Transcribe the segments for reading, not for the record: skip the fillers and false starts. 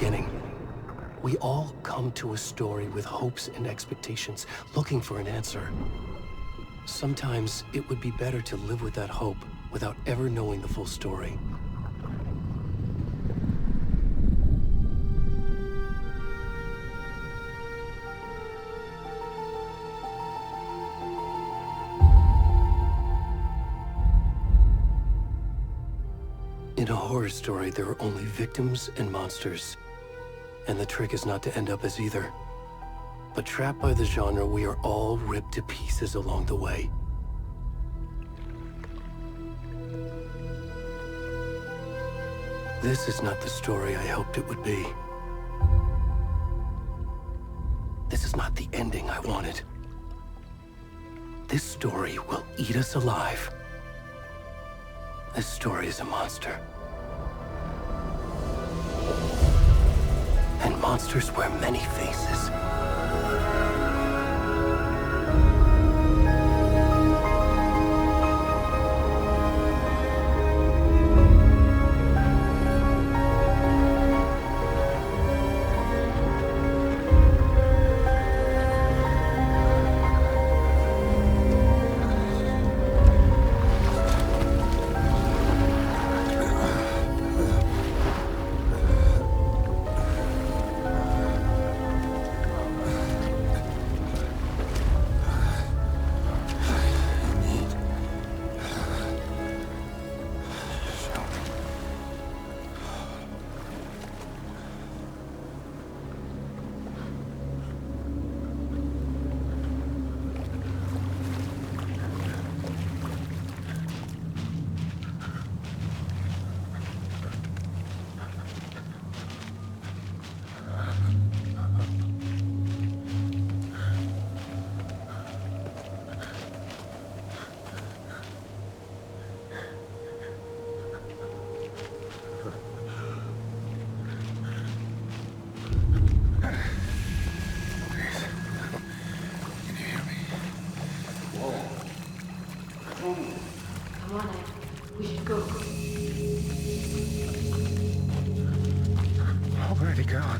beginning. We all come to a story with hopes and expectations, looking for an answer. Sometimes it would be better to live with that hope without ever knowing the full story. In a horror story, there are only victims and monsters. And the trick is not to end up as either. But trapped by the genre, we are all ripped to pieces along the way. This is not the story I hoped it would be. This is not the ending I wanted. This story will eat us alive. This story is a monster. And monsters wear many faces. Come on, Ed. We should go. Where'd he gone?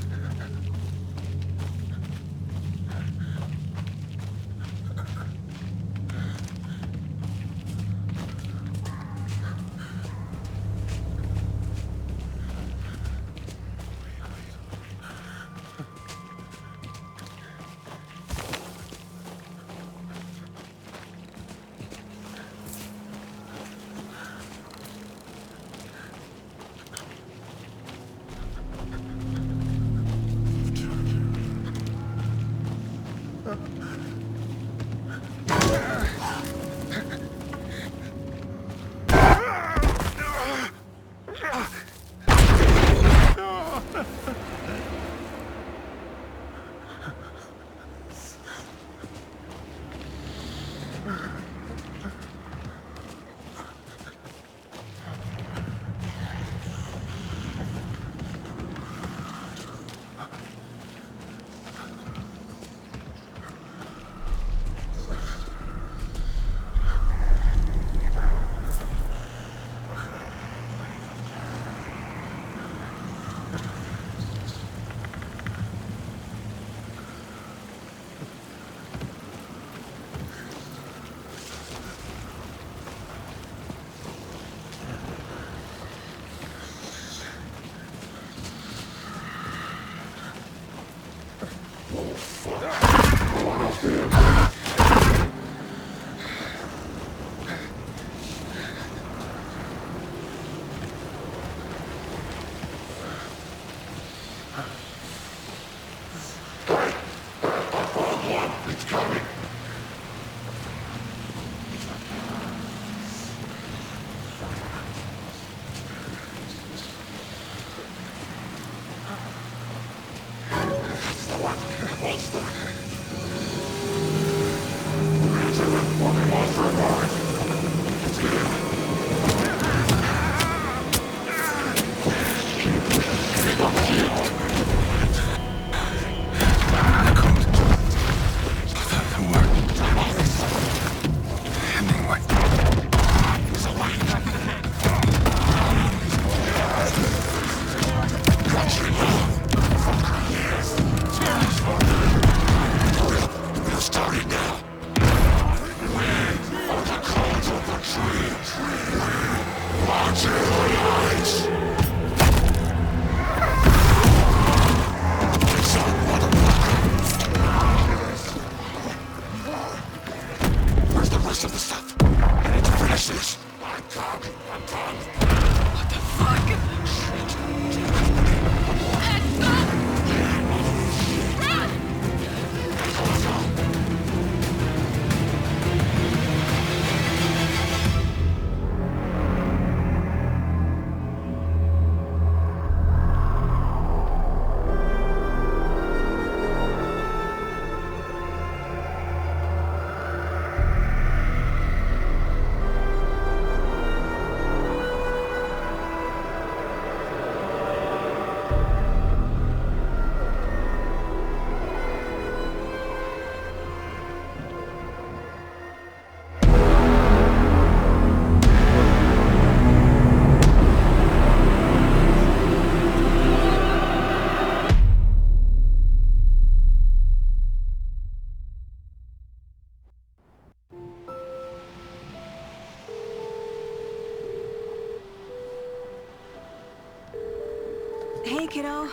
Hey, kiddo.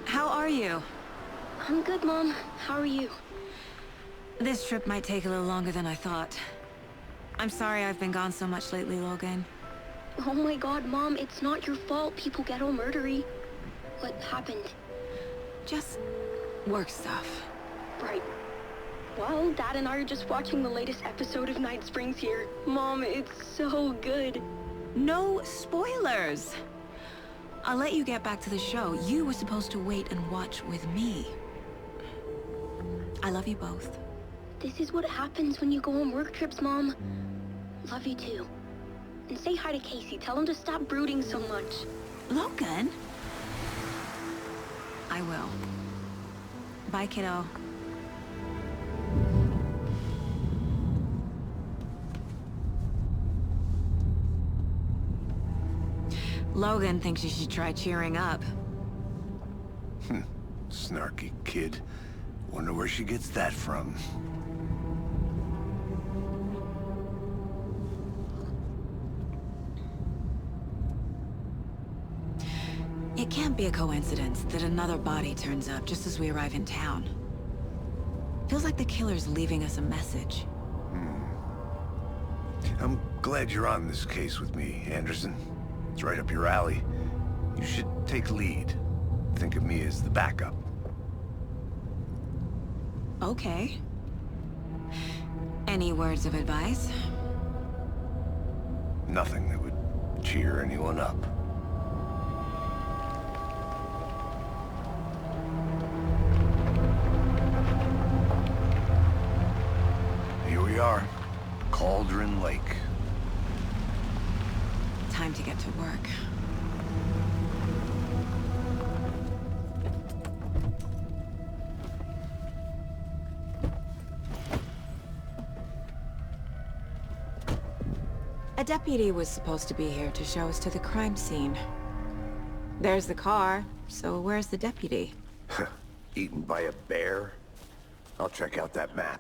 How are you? I'm good, Mom. How are you? This trip might take a little longer than I thought. I'm sorry I've been gone so much lately, Logan. Oh my god, Mom, it's not your fault people get all murdery. What happened? Just work stuff. Right. Well, Dad and I are just watching the latest episode of Night Springs here. Mom, it's so good. No spoilers! I'll let you get back to the show. You were supposed to wait and watch with me. I love you both. This is what happens when you go on work trips, Mom. Love you too. And say hi to Casey. Tell him to stop brooding so much. Logan? I will. Bye, kiddo. Logan thinks you should try cheering up. Snarky kid. Wonder where she gets that from. It can't be a coincidence that another body turns up just as we arrive in town. Feels like the killer's leaving us a message. I'm glad you're on this case with me, Anderson. It's right up your alley. You should take lead. Think of me as the backup. Okay. Any words of advice? Nothing that would cheer anyone up. Here we are. Cauldron Lake. Time to get to work. A deputy was supposed to be here to show us to the crime scene. There's the car, so where's the deputy? Eaten by a bear? I'll check out that map.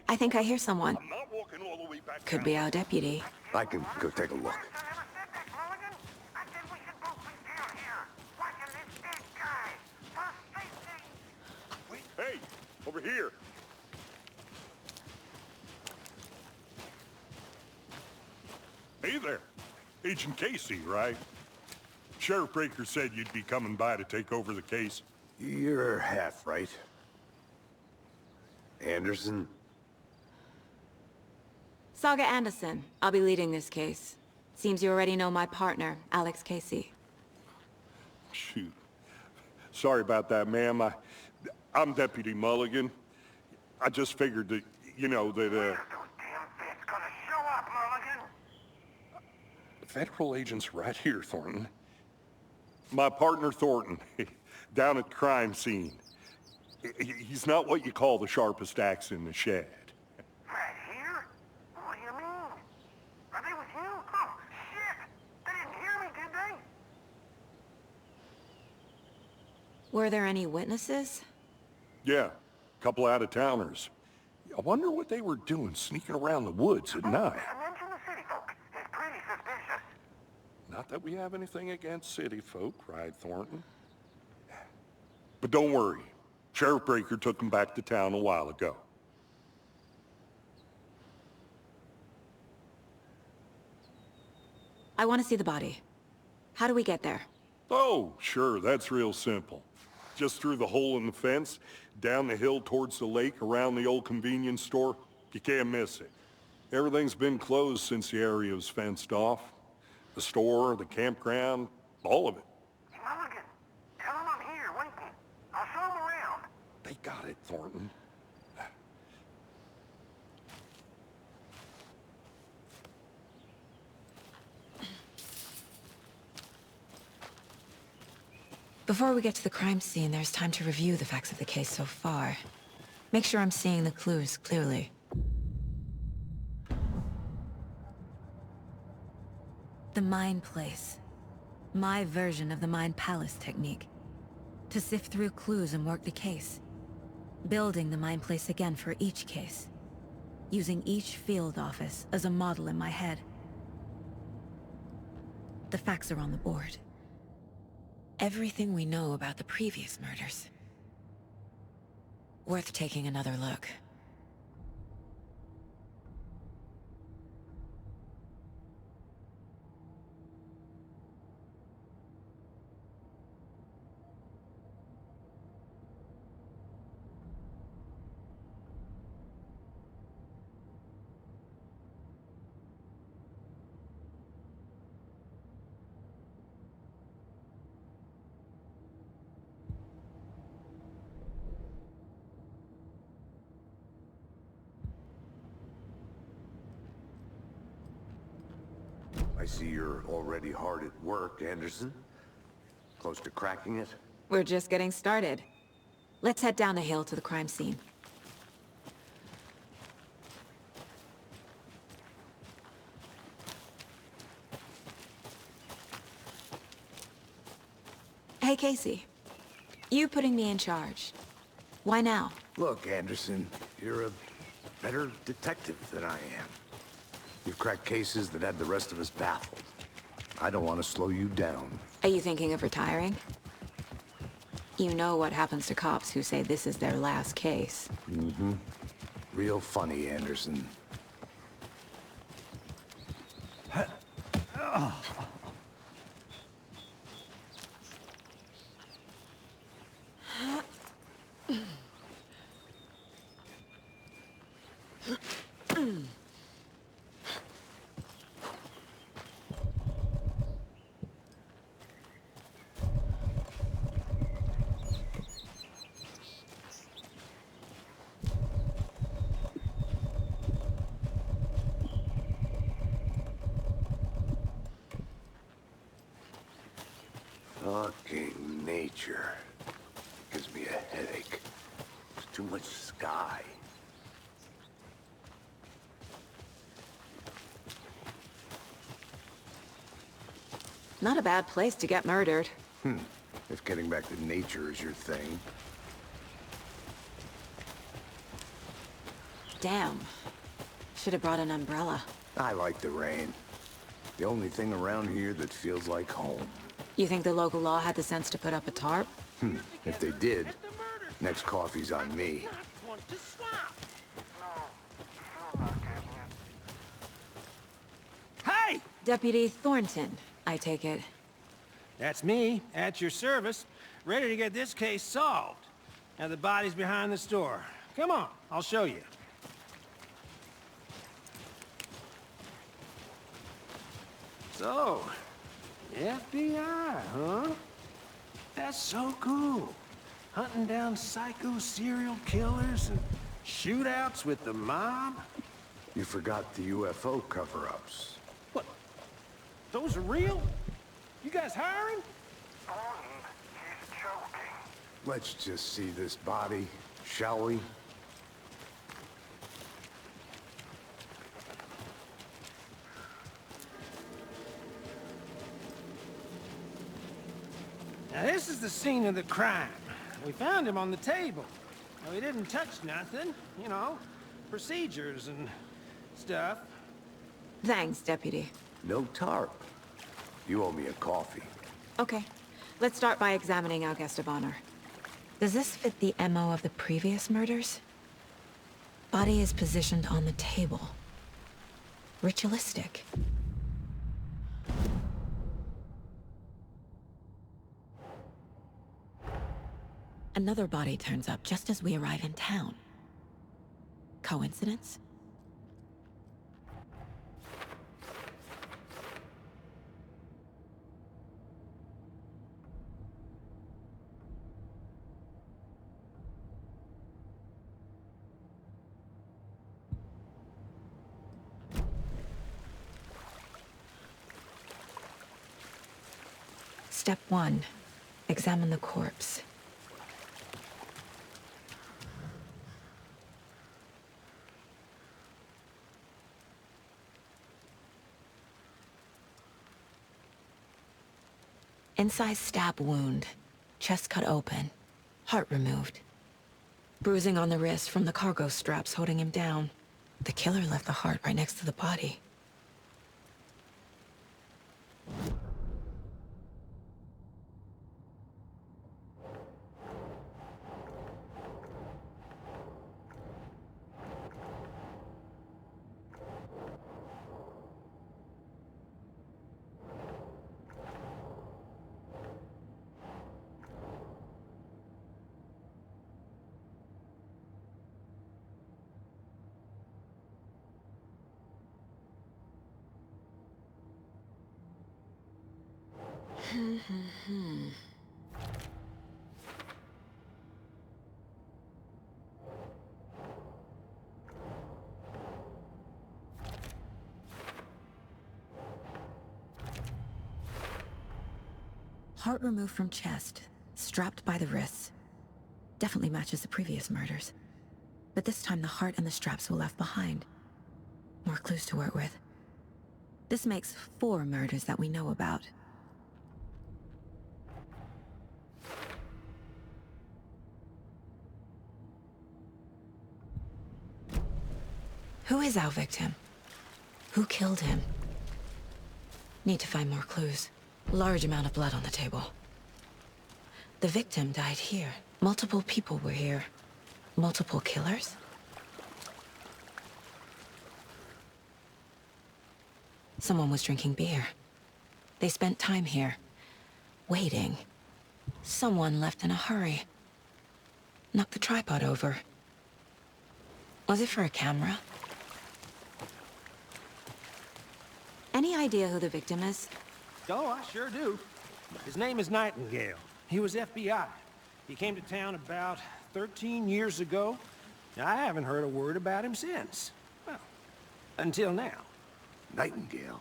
I think I hear someone. I'm not walking all the way back Could down. be our deputy. I can go take a look. Wait, hey, over here. Hey there. Agent Casey, right? Sheriff Breaker said you'd be coming by to take over the case. You're half right. Anderson? Saga Anderson. I'll be leading this case. Seems you already know my partner, Alex Casey. Shoot. Sorry about that, ma'am. I'm Deputy Mulligan. I just figured that, you know, that, Those damn feds gonna show up, Mulligan. federal agent's right here, Thornton. My partner, Thornton, down at the crime scene. He's not what you call the sharpest axe in the shed. Right here? What do you mean? Are they with you? Oh, shit! They didn't hear me, did they? Were there any witnesses? Yeah, a couple out-of-towners. I wonder what they were doing sneaking around the woods at night. Mention the city folk. It's pretty suspicious. Not that we have anything against city folk, cried Thornton. But don't worry. Sheriff Breaker took them back to town a while ago. I want to see the body. How do we get there? Oh, sure, that's real simple. Just through the hole in the fence, down the hill towards the lake, around the old convenience store. You can't miss it. Everything's been closed since the area was fenced off. The store, the campground, all of it. Mulligan, tell them I'm here, waiting. I'll show them around. They got it, Thornton. Before we get to the crime scene, there's time to review the facts of the case so far. Make sure I'm seeing the clues clearly. The Mind Place. My version of the Mind Palace technique. To sift through clues and work the case. Building the Mind Place again for each case. Using each field office as a model in my head. The facts are on the board. Everything we know about the previous murders. Worth taking another look. I see you're already hard at work, Anderson. Close to cracking it? We're just getting started. Let's head down a hill to the crime scene. Hey, Casey. You putting me in charge. Why now? Look, Anderson, you're a better detective than I am. You've cracked cases that had the rest of us baffled. I don't want to slow you down. Are you thinking of retiring? You know what happens to cops who say this is their last case. Mm-hmm. Real funny, Anderson. Fucking nature. Gives me a headache. There's too much sky. Not a bad place to get murdered. If getting back to nature is your thing. Damn. Should have brought an umbrella. I like the rain. The only thing around here that feels like home. You think the local law had the sense to put up a tarp? If they did, next coffee's on me. Hey! Deputy Thornton, I take it. That's me, at your service, ready to get this case solved. Now the body's behind the store. Come on, I'll show you. So, FBI, huh? That's so cool. Hunting down psycho serial killers and shootouts with the mob. You forgot the UFO cover-ups. What? Those are real? You guys hiring? He's joking. Let's just see this body, shall we? Now this is the scene of the crime. We found him on the table. Now, he didn't touch nothing, you know, procedures and stuff. Thanks, Deputy. No tarp. You owe me a coffee. Okay. Let's start by examining our guest of honor. Does this fit the MO of the previous murders? Body is positioned on the table. Ritualistic. Another body turns up just as we arrive in town. Coincidence? Step 1. Examine the corpse. Incised stab wound. Chest cut open. Heart removed. Bruising on the wrist from the cargo straps holding him down. The killer left the heart right next to the body. Heart removed from chest, strapped by the wrists. Definitely matches the previous murders. But this time the heart and the straps were left behind. More clues to work with. This makes 4 murders that we know about. Who is our victim? Who killed him? Need to find more clues. Large amount of blood on the table. The victim died here. Multiple people were here. Multiple killers? Someone was drinking beer. They spent time here, waiting. Someone left in a hurry. Knocked the tripod over. Was it for a camera? Any idea who the victim is? Oh, I sure do. His name is Nightingale. He was FBI. He came to town about 13 years ago. I haven't heard a word about him since. Well, until now. Nightingale?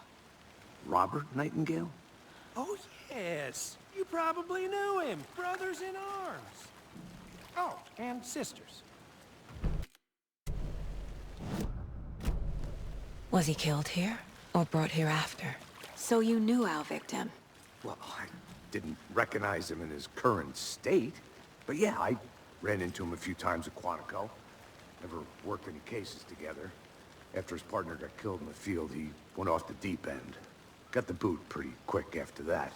Robert Nightingale? Oh, yes. You probably knew him. Brothers in arms. Oh, and sisters. Was he killed here, or brought here after? So you knew our victim? Well, I didn't recognize him in his current state. But yeah, I ran into him a few times at Quantico. Never worked any cases together. After his partner got killed in the field, he went off the deep end. Got the boot pretty quick after that.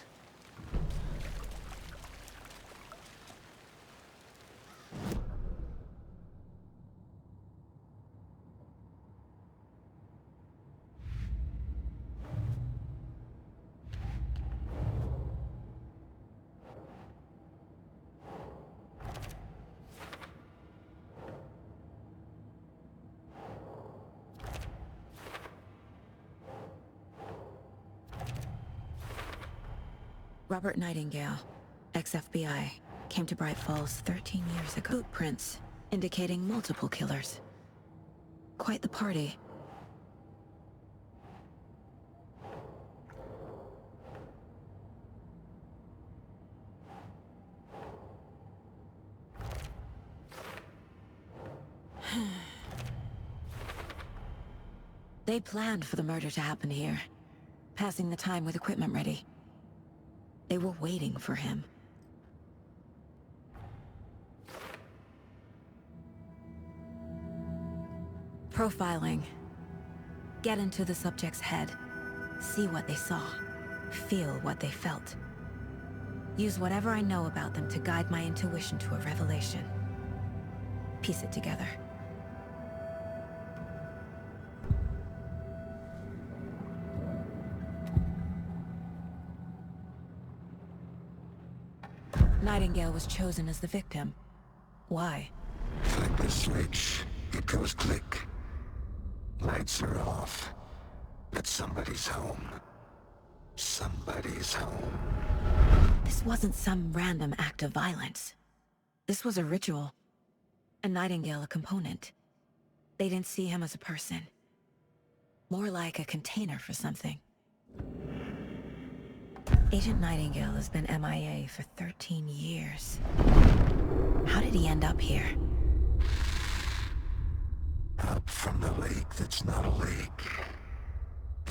Robert Nightingale, ex-FBI, came to Bright Falls 13 years ago. Footprints indicating multiple killers. Quite the party. They planned for the murder to happen here, passing the time with equipment ready. They were waiting for him. Profiling. Get into the subject's head. See what they saw. Feel what they felt. Use whatever I know about them to guide my intuition to a revelation. Piece it together. Nightingale was chosen as the victim. Why? Flip a switch, it goes click. Lights are off. But somebody's home. Somebody's home. This wasn't some random act of violence. This was a ritual. And Nightingale a component. They didn't see him as a person. More like a container for something. Agent Nightingale has been MIA for 13 years. How did he end up here? Up from the lake that's not a lake.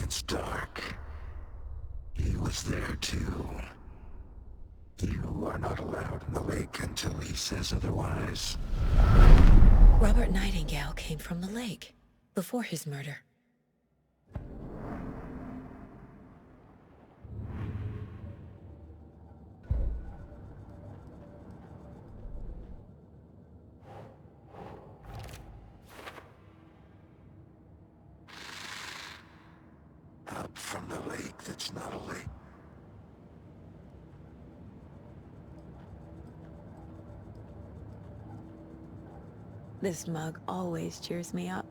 It's dark. He was there too. You are not allowed in the lake until he says otherwise. Robert Nightingale came from the lake, before his murder. Up from the lake that's not a lake. This mug always cheers me up.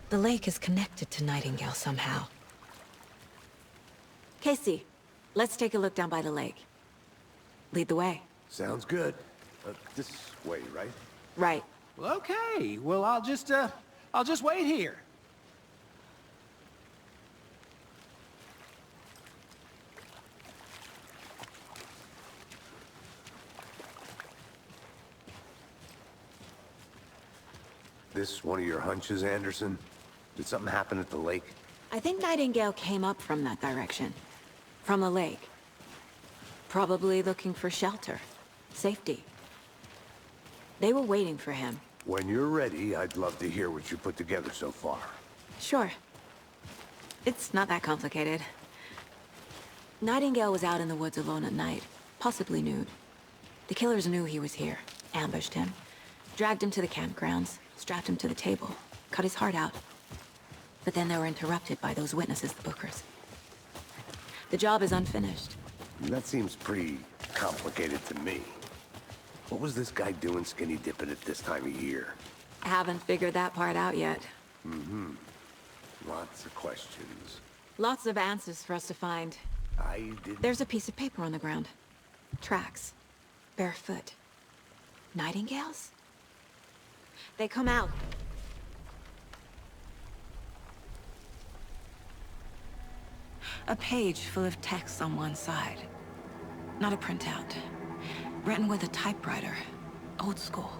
The lake is connected to Nightingale somehow. Casey, let's take a look down by the lake. Lead the way. Sounds good. This way, right? Right. Well, okay. Well, I'll just wait here. This one of your hunches, Anderson? Did something happen at the lake? I think Nightingale came up from that direction. From the lake. Probably looking for shelter. Safety. They were waiting for him. When you're ready, I'd love to hear what you put together so far. Sure. It's not that complicated. Nightingale was out in the woods alone at night, possibly nude. The killers knew he was here, ambushed him, dragged him to the campgrounds, strapped him to the table, cut his heart out. But then they were interrupted by those witnesses, the Bookers. The job is unfinished. That seems pretty complicated to me. What was this guy doing skinny dipping at this time of year? I haven't figured that part out yet. Mm-hmm. Lots of questions. Lots of answers for us to find. I didn't... There's a piece of paper on the ground. Tracks. Barefoot. Nightingales? They come out. A page full of text on one side. Not a printout. Written with a typewriter. Old school.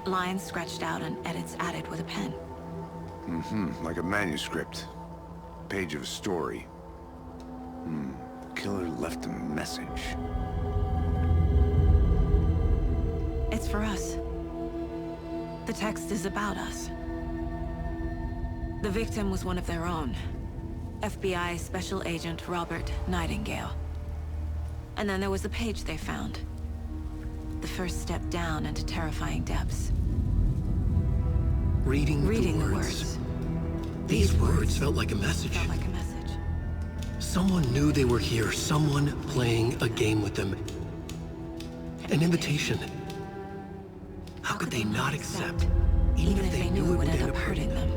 Lines scratched out and edits added with a pen. Mm-hmm. Like a manuscript. Page of a story. Killer left a message. It's for us. The text is about us. The victim was one of their own. FBI Special Agent Robert Nightingale. And then there was the page they found. The first step down into terrifying depths. Reading the words. These words felt like a message. Felt like a message. Someone knew they were here. Someone playing a game with them. An invitation. How could they not accept? Even if they knew it would end up hurting them.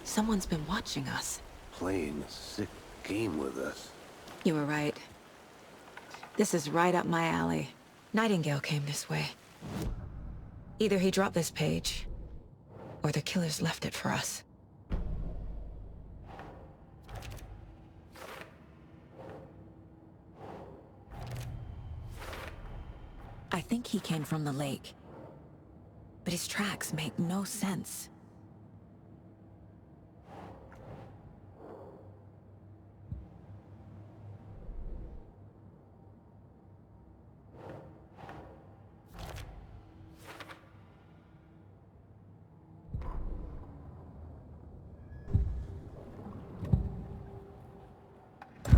Someone's been watching us. Playing a sick game with us. You were right. This is right up my alley. Nightingale came this way. Either he dropped this page, or the killers left it for us. I think he came from the lake. But his tracks make no sense.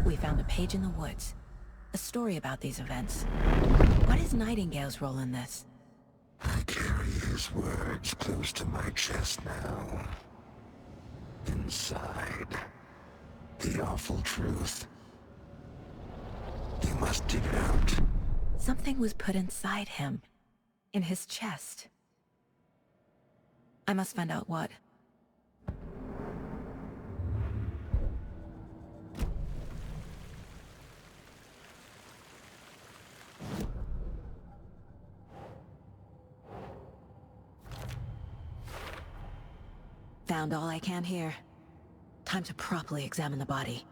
We found a page in the woods. A story about these events. What is Nightingale's role in this? I carry his words close to my chest now. Inside, the awful truth. You must dig it out. Something was put inside him. In his chest. I must find out what. Found all I can here. Time to properly examine the body.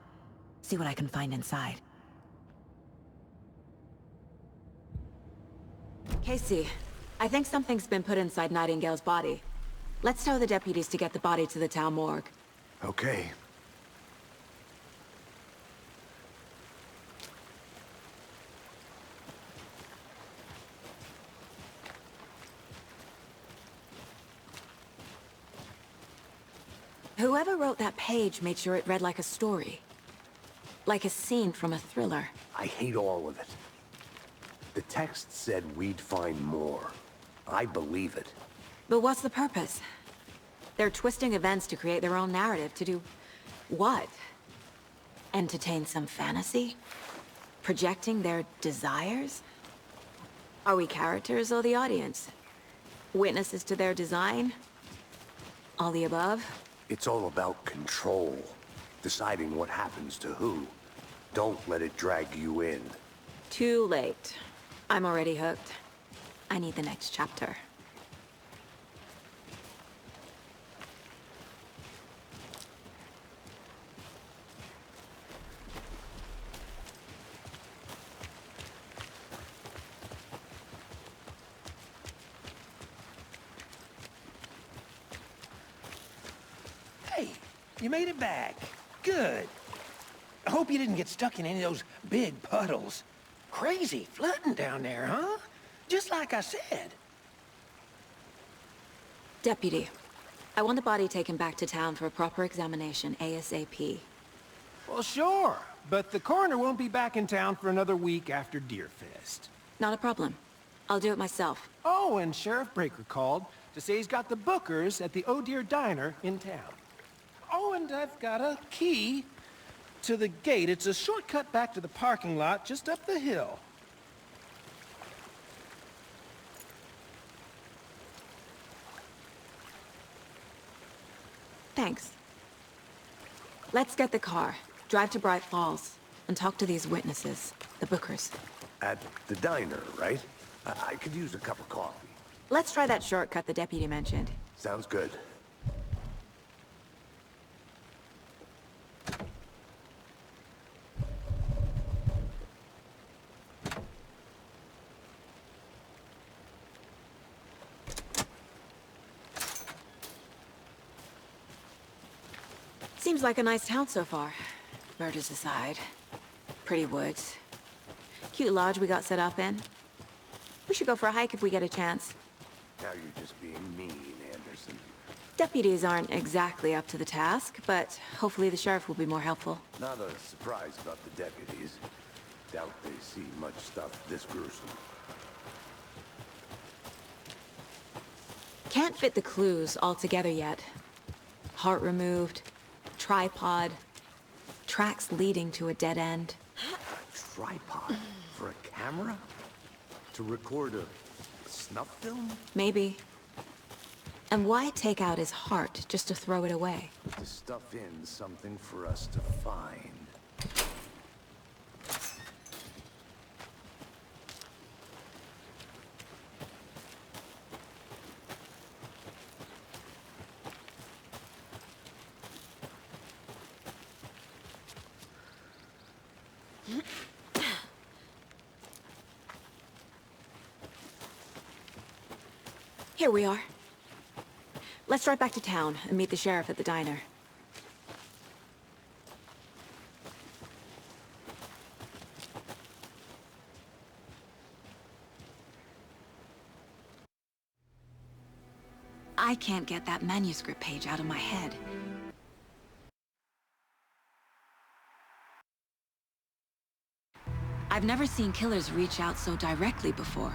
See what I can find inside. Casey, I think something's been put inside Nightingale's body. Let's tell the deputies to get the body to the town morgue. Okay. Whoever wrote that page made sure it read like a story. Like a scene from a thriller. I hate all of it. The text said we'd find more. I believe it. But what's the purpose? They're twisting events to create their own narrative to do... what? Entertain some fantasy? Projecting their desires? Are we characters or the audience? Witnesses to their design? All the above? It's all about control. Deciding what happens to who. Don't let it drag you in. Too late. I'm already hooked. I need the next chapter. Hey, you made it back. Good. I hope you didn't get stuck in any of those big puddles. Crazy flooding down there, huh? Just like I said. Deputy, I want the body taken back to town for a proper examination ASAP. Well, sure. But the coroner won't be back in town for another week after Deerfest. Not a problem. I'll do it myself. Oh, and Sheriff Breaker called to say he's got the bookers at the Oh Dear Diner in town. Oh, and I've got a key to the gate. It's a shortcut back to the parking lot just up the hill. Thanks. Let's get the car, drive to Bright Falls, and talk to these witnesses, the bookers. At the diner, right? I could use a cup of coffee. Let's try that shortcut the deputy mentioned. Sounds good. Seems like a nice town so far. Murders aside. Pretty woods. Cute lodge we got set up in. We should go for a hike if we get a chance. Now you're just being mean, Anderson. Deputies aren't exactly up to the task, but hopefully the sheriff will be more helpful. Not a surprise about the deputies. Doubt they see much stuff this gruesome. Can't fit the clues all together yet. Heart removed, tripod, tracks leading to a dead end. A tripod? For a camera? To record a snuff film? Maybe. And why take out his heart just to throw it away? To stuff in something for us to find. Here we are. Let's drive back to town and meet the sheriff at the diner. I can't get that manuscript page out of my head. I've never seen killers reach out so directly before.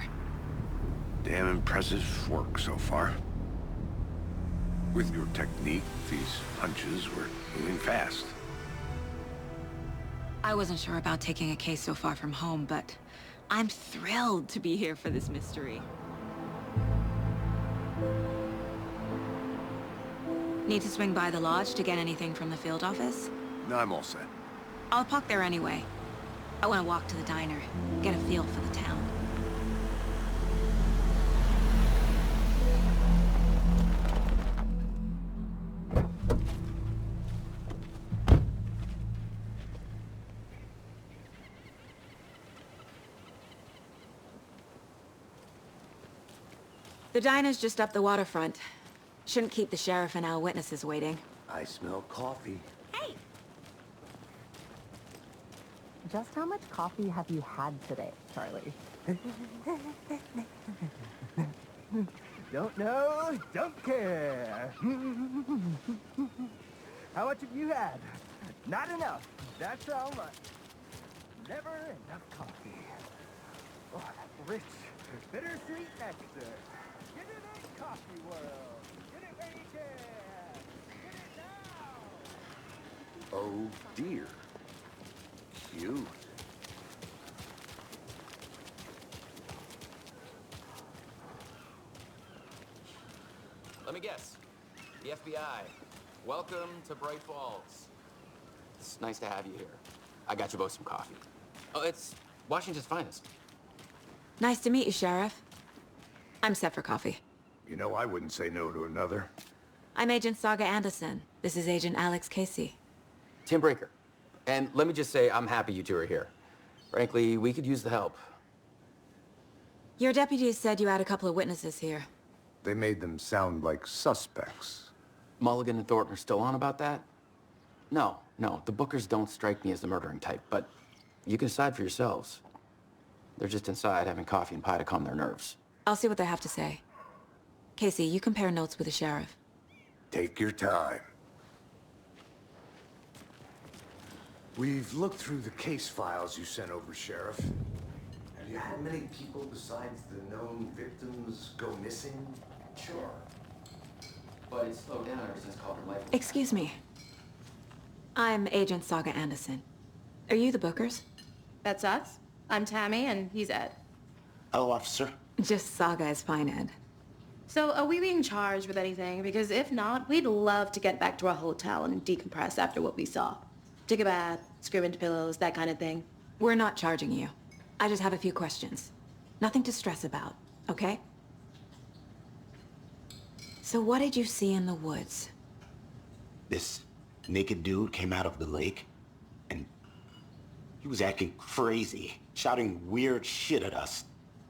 Damn impressive work so far. With your technique, these hunches were moving fast. I wasn't sure about taking a case so far from home, but I'm thrilled to be here for this mystery. Need to swing by the lodge to get anything from the field office? No, I'm all set. I'll park there anyway. I want to walk to the diner, get a feel for the town. The diner's just up the waterfront. Shouldn't keep the sheriff and our witnesses waiting. I smell coffee. Just how much coffee have you had today, Charlie? Don't know, don't care. How much have you had? Not enough. That's how much. Never enough coffee. Oh, that rich, bittersweet nectar. Get it in, coffee world. Get it where you can. Get it now. Oh, dear. Cute. Let me guess. The FBI. Welcome to Bright Falls. It's nice to have you here. I got you both some coffee. Oh, it's Washington's finest. Nice to meet you, Sheriff. I'm set for coffee. You know, I wouldn't say no to another. I'm Agent Saga Anderson. This is Agent Alex Casey. Tim Brinker. And let me just say, I'm happy you two are here. Frankly, we could use the help. Your deputies said you had a couple of witnesses here. They made them sound like suspects. Mulligan and Thornton are still on about that? No, the Bookers don't strike me as the murdering type, but you can decide for yourselves. They're just inside having coffee and pie to calm their nerves. I'll see what they have to say. Casey, you compare notes with the sheriff. Take your time. We've looked through the case files you sent over, Sheriff. Have you had many people besides the known victims go missing? Sure. But it's slowed down ever since Calder Life. Excuse me. I'm Agent Saga Anderson. Are you the Bookers? That's us. I'm Tammy, and he's Ed. Hello, officer. Just Saga is fine, Ed. So, are we being charged with anything? Because if not, we'd love to get back to our hotel and decompress after what we saw. Take a bath, scream into pillows, that kind of thing. We're not charging you. I just have a few questions. Nothing to stress about, okay? So what did you see in the woods? This naked dude came out of the lake, and he was acting crazy, shouting weird shit at us.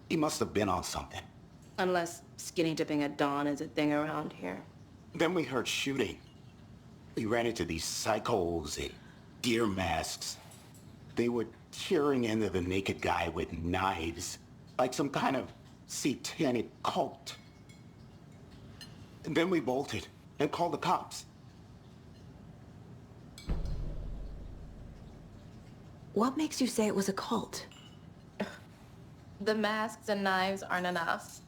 He must have been on something. Unless skinny dipping at dawn is a thing around here. Then we heard shooting. We ran into these psychos in deer masks. They were tearing into the naked guy with knives, like some kind of satanic cult. And then we bolted and called the cops. What makes you say it was a cult? The masks and knives aren't enough.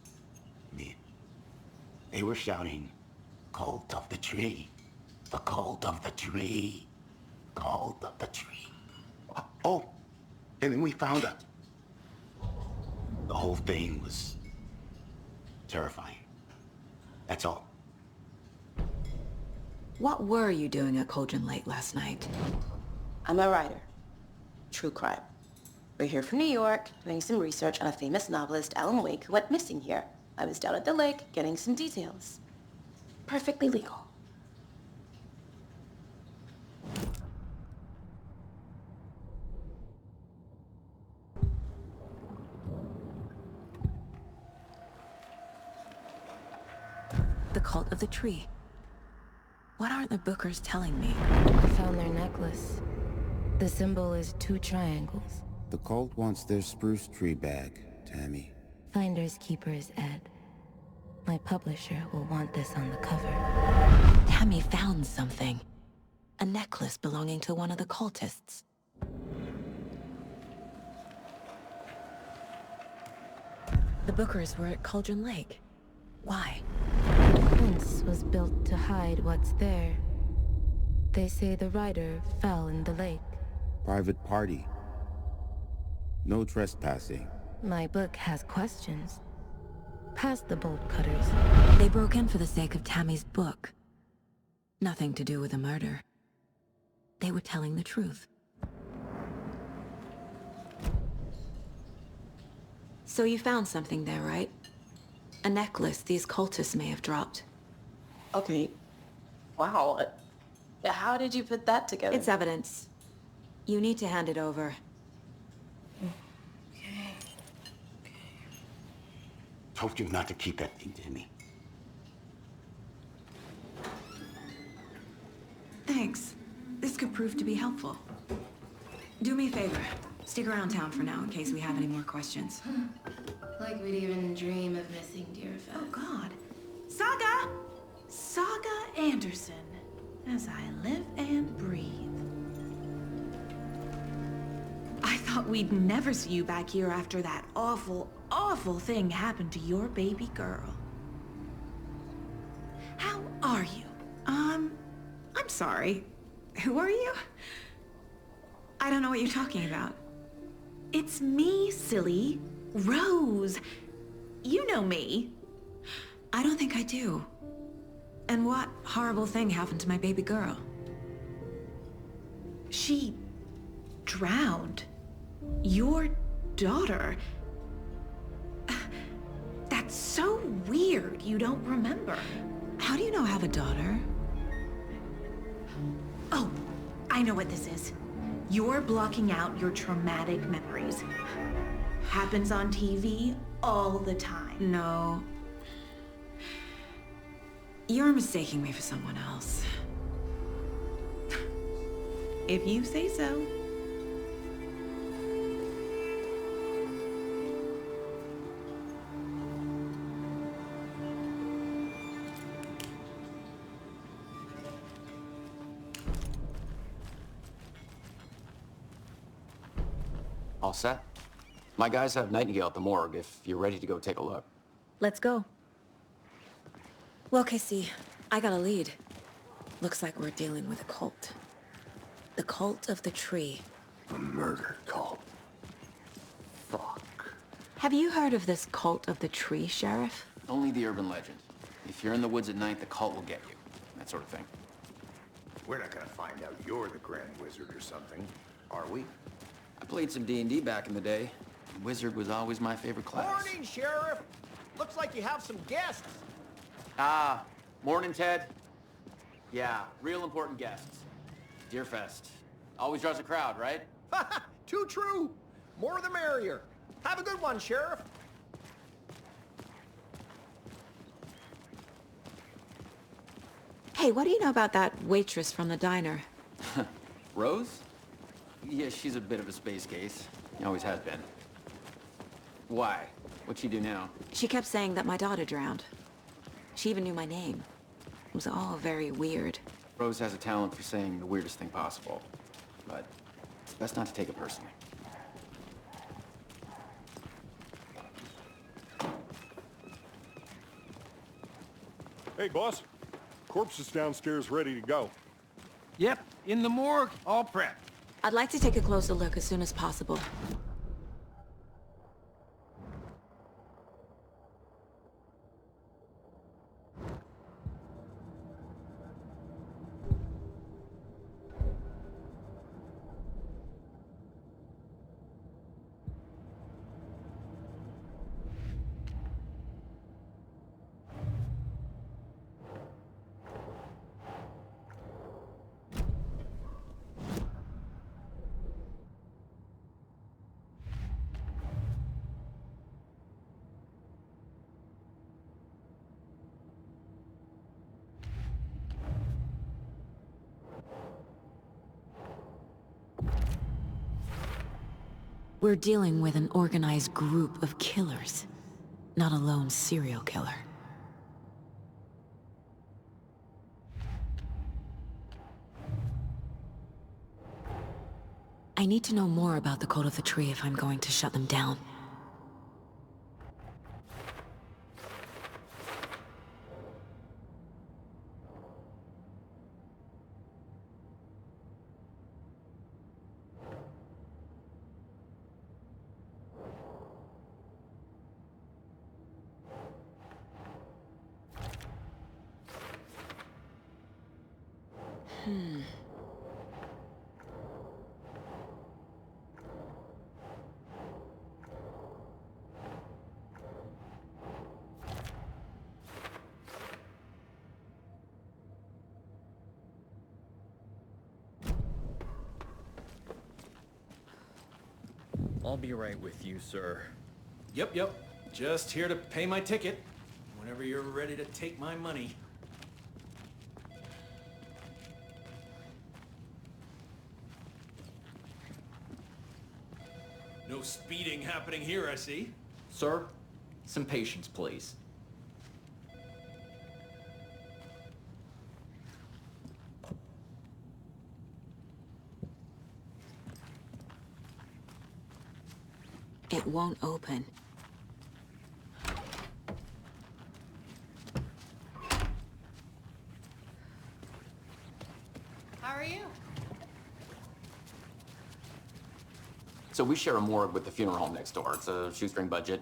They were shouting, "Cult of the tree, the cult of the tree, cult of the tree." Oh, and then we found her. The whole thing was terrifying. That's all. What were you doing at Cauldron Lake last night? I'm a writer. True crime. We're here from New York, doing some research on a famous novelist, Alan Wake, who went missing here. I was down at the lake, getting some details. Perfectly legal. The cult of the tree. What aren't the Bookers telling me? I found their necklace. The symbol is 2 triangles. The cult wants their spruce tree back, Tammy. Finders keepers, Ed. My publisher will want this on the cover. Tammy found something. A necklace belonging to one of the cultists. The Bookers were at Cauldron Lake. Why? The fence was built to hide what's there. They say the writer fell in the lake. Private party. No trespassing. My book has questions. Past the bolt cutters. They broke in for the sake of Tammy's book. Nothing to do with a murder. They were telling the truth. So you found something there, right? A necklace these cultists may have dropped. Okay. Wow. How did you put that together? It's evidence. You need to hand it over. told you not to keep anything to me. Thanks. This could prove to be helpful. Do me a favor. Stick around town for now in case we have any more questions. Like we'd even dream of missing Deerfest. Oh, God. Saga! Saga Anderson. As I live and breathe. I thought we'd never see you back here after that awful, awful thing happened to your baby girl. How are you? I'm sorry. Who are you? I don't know what you're talking about. It's me, silly. Rose. You know me. I don't think I do. And what horrible thing happened to my baby girl? She drowned. Your daughter. That's so weird you don't remember. How do you know I have a daughter? Oh, I know what this is. You're blocking out your traumatic memories. Happens on TV all the time. No. You're mistaking me for someone else. If you say so. All set? My guys have Nightingale at the morgue if you're ready to go take a look. Let's go. Well, Casey, I got a lead. Looks like we're dealing with a cult. The cult of the tree. A murder cult. Fuck. Have you heard of this cult of the tree, Sheriff? Only the urban legend. If you're in the woods at night, the cult will get you. That sort of thing. We're not gonna find out you're the Grand Wizard or something, are we? I played some D&D back in the day. Wizard was always my favorite class. Morning, Sheriff. Looks like you have some guests. Ah, morning, Ted. Yeah, real important guests. Deerfest. Always draws a crowd, right? Too true. More the merrier. Have a good one, Sheriff. Hey, what do you know about that waitress from the diner? Rose? Yeah, she's a bit of a space case. Always has been. Why? What'd she do now? She kept saying that my daughter drowned. She even knew my name. It was all very weird. Rose has a talent for saying the weirdest thing possible. But it's best not to take it personally. Hey, boss. Corpse is downstairs ready to go. Yep, in the morgue, all prepped. I'd like to take a closer look as soon as possible. We're dealing with an organized group of killers, not a lone serial killer. I need to know more about the Code of the Tree if I'm going to shut them down. I'll be right with you, sir. Yep. Just here to pay my ticket. Whenever you're ready to take my money. No speeding happening here, I see. Sir, some patience, please. It won't open. How are you? So we share a morgue with the funeral home next door. It's a shoestring budget.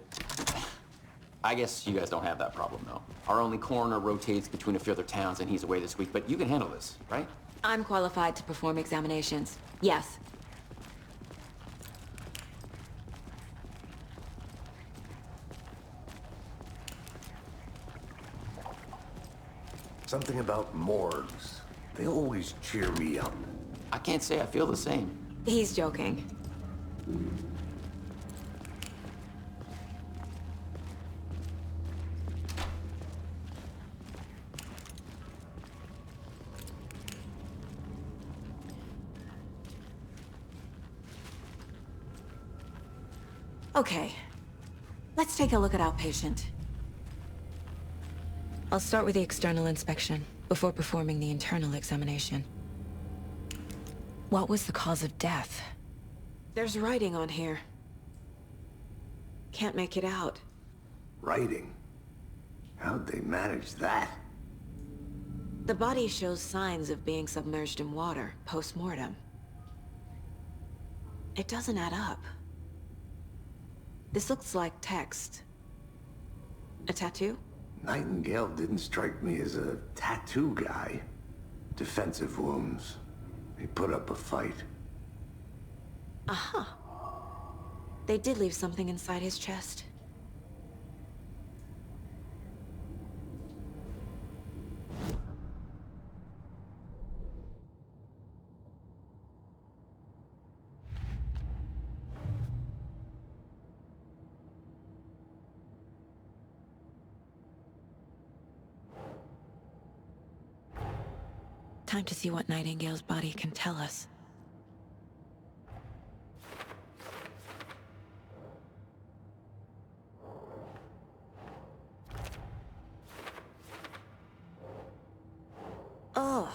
I guess you guys don't have that problem, though. Our only coroner rotates between a few other towns, and he's away this week, but you can handle this, right? I'm qualified to perform examinations. Yes. Something about morgues. They always cheer me up. I can't say I feel the same. He's joking. Okay. Let's take a look at outpatient. I'll start with the external inspection, before performing the internal examination. What was the cause of death? There's writing on here. Can't make it out. Writing? How'd they manage that? The body shows signs of being submerged in water, post-mortem. It doesn't add up. This looks like text. A tattoo? Nightingale didn't strike me as a tattoo guy. Defensive wounds. He put up a fight. Aha. They did leave something inside his chest. Time to see what Nightingale's body can tell us. Oh.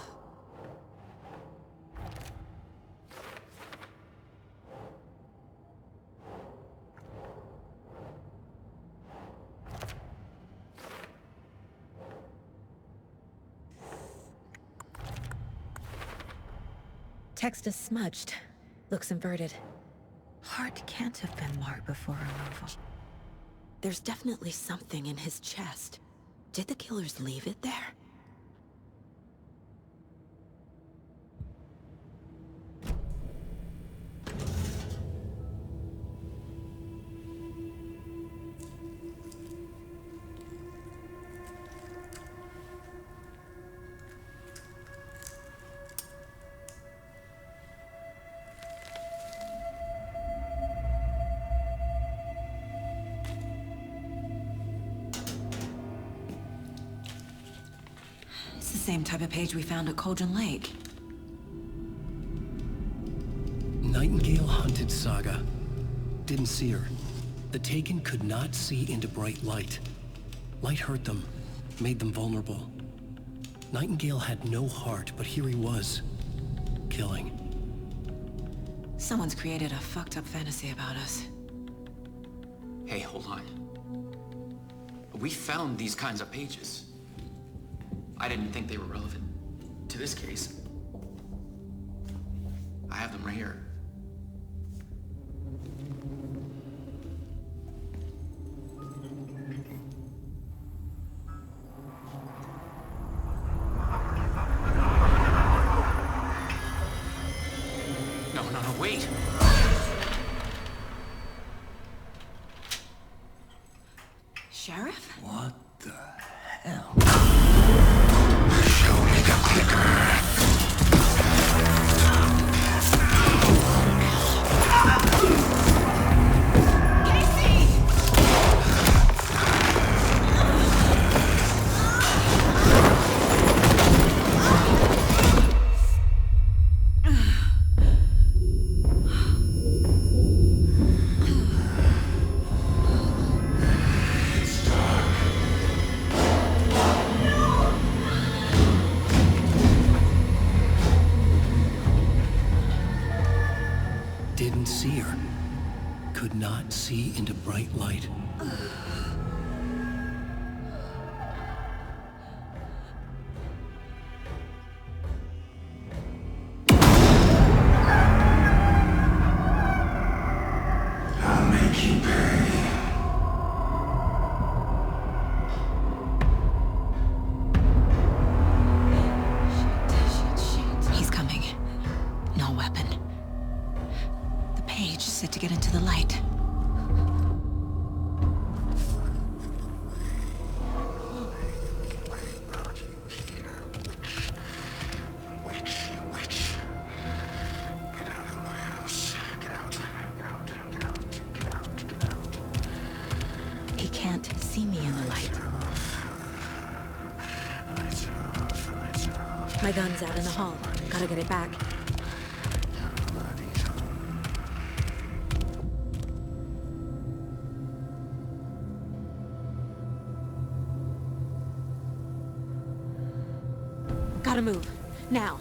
Text is smudged. Looks inverted. Heart can't have been marked before removal. There's definitely something in his chest. Did the killers leave it there? Same type of page we found at Cauldron Lake. Nightingale hunted Saga. Didn't see her. The Taken could not see into bright light. Light hurt them, made them vulnerable. Nightingale had no heart, but here he was, killing. Someone's created a fucked up fantasy about us. Hey, hold on. We found these kinds of pages. I didn't think they were relevant to this case. I have them right here. No, wait! Sheriff? What the hell? Show me the clicker. Casey! didn't see her. Could not see into bright light. I'll make you pay. He's coming. No weapon. The page set to get into the light. He can't see me in the light. My gun's out in the hall. Gotta get it back. Gotta move. Now.